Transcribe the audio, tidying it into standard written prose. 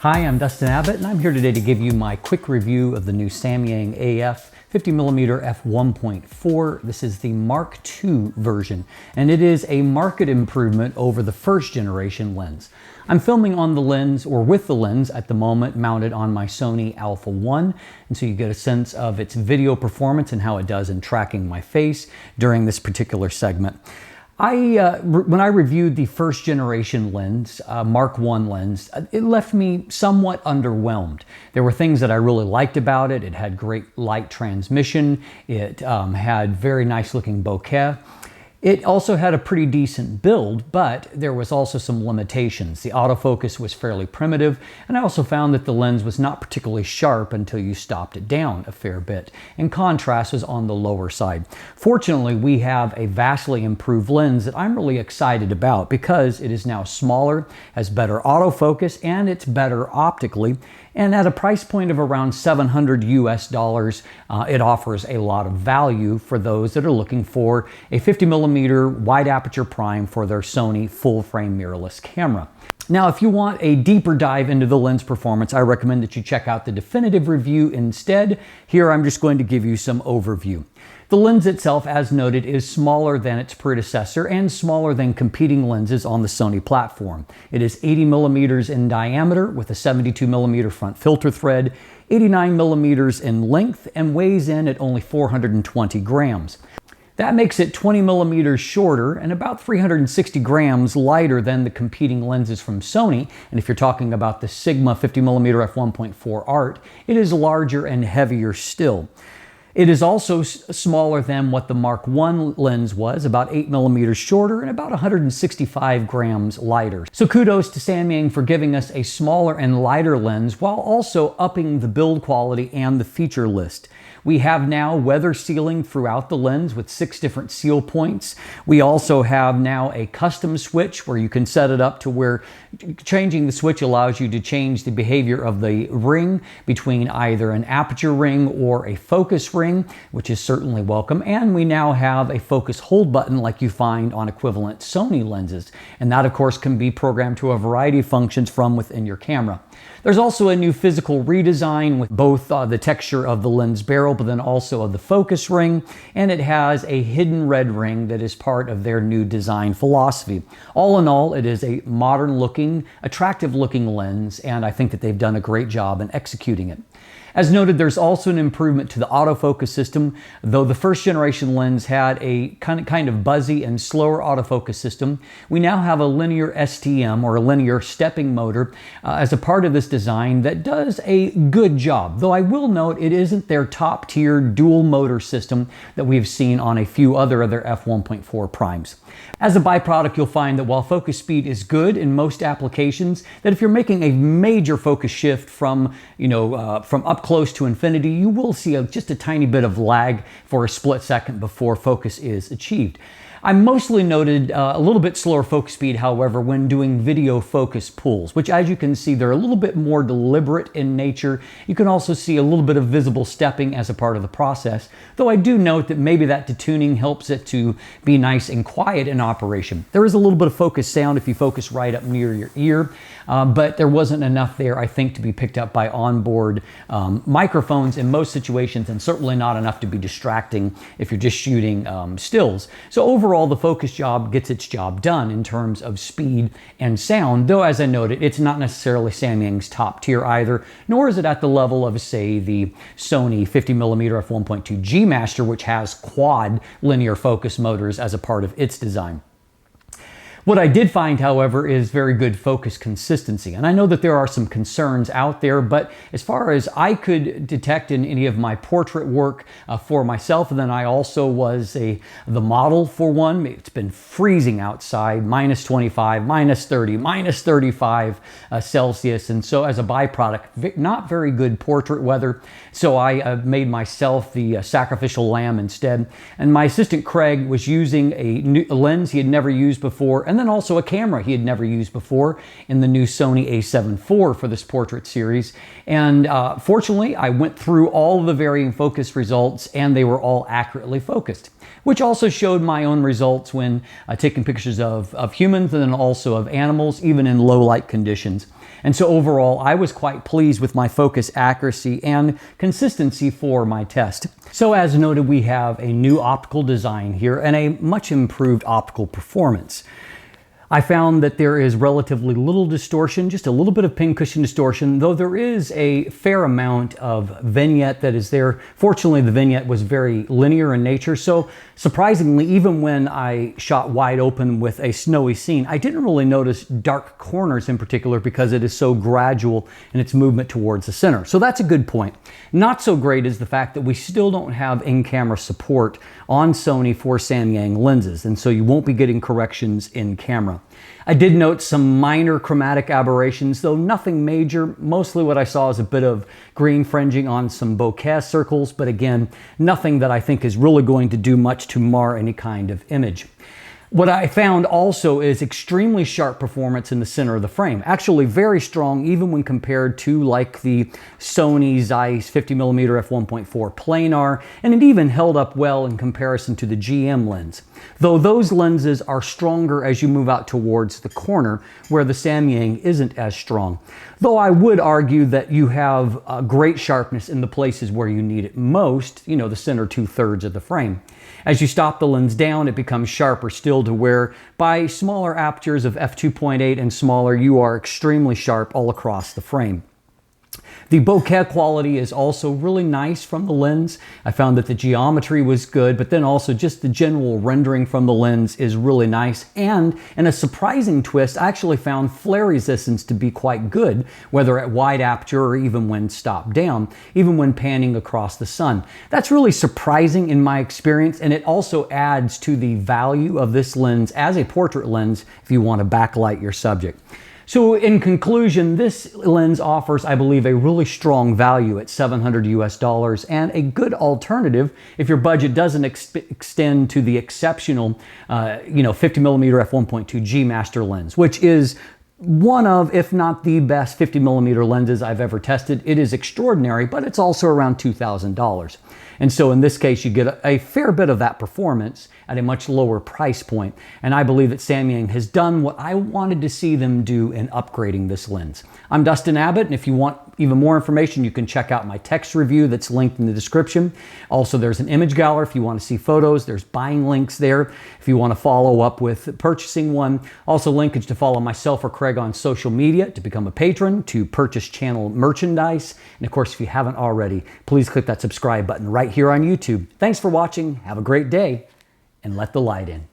Hi, I'm Dustin Abbott, and I'm here today to give you my quick review of the new Samyang AF 50mm F1.4. This is the Mark II version, and it is a marked improvement over the first generation lens. I'm filming on the lens, or with the lens at the moment, mounted on my Sony Alpha 1, and so you get a sense of its video performance and how it does in tracking my face during this particular segment. When I reviewed the first generation lens, Mark I lens, it left me somewhat underwhelmed. There were things that I really liked about it. It had great light transmission. It had very nice looking bokeh. It also had a pretty decent build, but there was also some limitations. The autofocus was fairly primitive, and I also found that the lens was not particularly sharp until you stopped it down a fair bit, and contrast was on the lower side. Fortunately, we have a vastly improved lens that I'm really excited about because it is now smaller, has better autofocus, and it's better optically. And at a price point of around $700 US, it offers a lot of value for those that are looking for a 50mm wide aperture prime for their Sony full frame mirrorless camera. Now, if you want a deeper dive into the lens performance, I recommend that you check out the definitive review instead. Here, I'm just going to give you some overview. The lens itself, as noted, is smaller than its predecessor and smaller than competing lenses on the Sony platform. It is 80mm in diameter with a 72mm front filter thread, 89mm in length, and weighs in at only 420 grams. That makes it 20mm shorter and about 360 grams lighter than the competing lenses from Sony. And if you're talking about the Sigma 50mm f1.4 Art, it is larger and heavier still. It is also smaller than what the Mark I lens was, about 8mm shorter and about 165 grams lighter. So kudos to Samyang for giving us a smaller and lighter lens while also upping the build quality and the feature list. We have now weather sealing throughout the lens with 6 different seal points. We also have now a custom switch where you can set it up to where changing the switch allows you to change the behavior of the ring between either an aperture ring or a focus ring, which is certainly welcome. And we now have a focus hold button like you find on equivalent Sony lenses. And that, of course, can be programmed to a variety of functions from within your camera. There's also a new physical redesign with both the texture of the lens barrel, but then also of the focus ring, and it has a hidden red ring that is part of their new design philosophy. All in all, it is a modern looking, attractive looking lens, and I think that they've done a great job in executing it. As noted, there's also an improvement to the autofocus system. Though the first generation lens had a kind of buzzy and slower autofocus system, we now have a linear STM, or a linear stepping motor, as a part of this design that does a good job. Though I will note it isn't their top tier dual motor system that we've seen on a few other f1.4 primes. As a byproduct, you'll find that while focus speed is good in most applications, that if you're making a major focus shift from up close to infinity, you will see just a tiny bit of lag for a split second before focus is achieved. I mostly noted a little bit slower focus speed, however, when doing video focus pulls, which, as you can see, they're a little bit more deliberate in nature. You can also see a little bit of visible stepping as a part of the process, though I do note that maybe that detuning helps it to be nice and quiet in operation. There is a little bit of focus sound if you focus right up near your ear, but there wasn't enough there, I think, to be picked up by onboard microphones in most situations, and certainly not enough to be distracting if you're just shooting stills. So overall, the focus job gets its job done in terms of speed and sound, though as I noted, it's not necessarily Samyang's top tier either, nor is it at the level of, say, the Sony 50mm f1.2 G Master, which has quad linear focus motors as a part of its design. What I did find, however, is very good focus consistency. And I know that there are some concerns out there, but as far as I could detect in any of my portrait work for myself, and then I also was the model for one. It's been freezing outside, minus 25, minus 30, minus 35 Celsius. And so as a byproduct, not very good portrait weather. So I made myself the sacrificial lamb instead. And my assistant Craig was using a lens he had never used before, and then also a camera he had never used before in the new Sony a7 IV for this portrait series. And fortunately, I went through all of the varying focus results, and they were all accurately focused, which also showed my own results when taking pictures of humans and then also of animals, even in low light conditions. And so overall, I was quite pleased with my focus accuracy and consistency for my test. So as noted, we have a new optical design here and a much improved optical performance. I found that there is relatively little distortion, just a little bit of pincushion distortion, though there is a fair amount of vignette that is there. Fortunately, the vignette was very linear in nature, so surprisingly, even when I shot wide open with a snowy scene, I didn't really notice dark corners in particular because it is so gradual in its movement towards the center. So that's a good point. Not so great is the fact that we still don't have in-camera support on Sony for Samyang lenses, and so you won't be getting corrections in camera. I did note some minor chromatic aberrations, though nothing major. Mostly what I saw is a bit of green fringing on some bokeh circles, but again, nothing that I think is really going to do much to mar any kind of image. What I found also is extremely sharp performance in the center of the frame. Actually very strong even when compared to like the Sony Zeiss 50mm F1.4 Planar, and it even held up well in comparison to the GM lens. Though those lenses are stronger as you move out towards the corner, where the Samyang isn't as strong. Though I would argue that you have great sharpness in the places where you need it most, you know, the center 2/3 of the frame. As you stop the lens down, it becomes sharper still to where by smaller apertures of f2.8 and smaller, you are extremely sharp all across the frame. The bokeh quality is also really nice from the lens. I found that the geometry was good, but then also just the general rendering from the lens is really nice. And in a surprising twist, I actually found flare resistance to be quite good, whether at wide aperture or even when stopped down, even when panning across the sun. That's really surprising in my experience, and it also adds to the value of this lens as a portrait lens if you want to backlight your subject. So in conclusion, this lens offers, I believe, a really strong value at $700 US and a good alternative if your budget doesn't extend to the exceptional, 50mm f1.2 G Master lens, which is one of, if not the best 50mm lenses I've ever tested. It is extraordinary, but it's also around $2,000. And so in this case, you get a fair bit of that performance at a much lower price point. And I believe that Samyang has done what I wanted to see them do in upgrading this lens. I'm Dustin Abbott, and if you want even more information, you can check out my text review that's linked in the description. Also, there's an image gallery if you want to see photos. There's buying links there if you want to follow up with purchasing one. Also, linkage to follow myself or Craig on social media, to become a patron, to purchase channel merchandise. And of course, if you haven't already, please click that subscribe button right here on YouTube. Thanks for watching. Have a great day, and let the light in.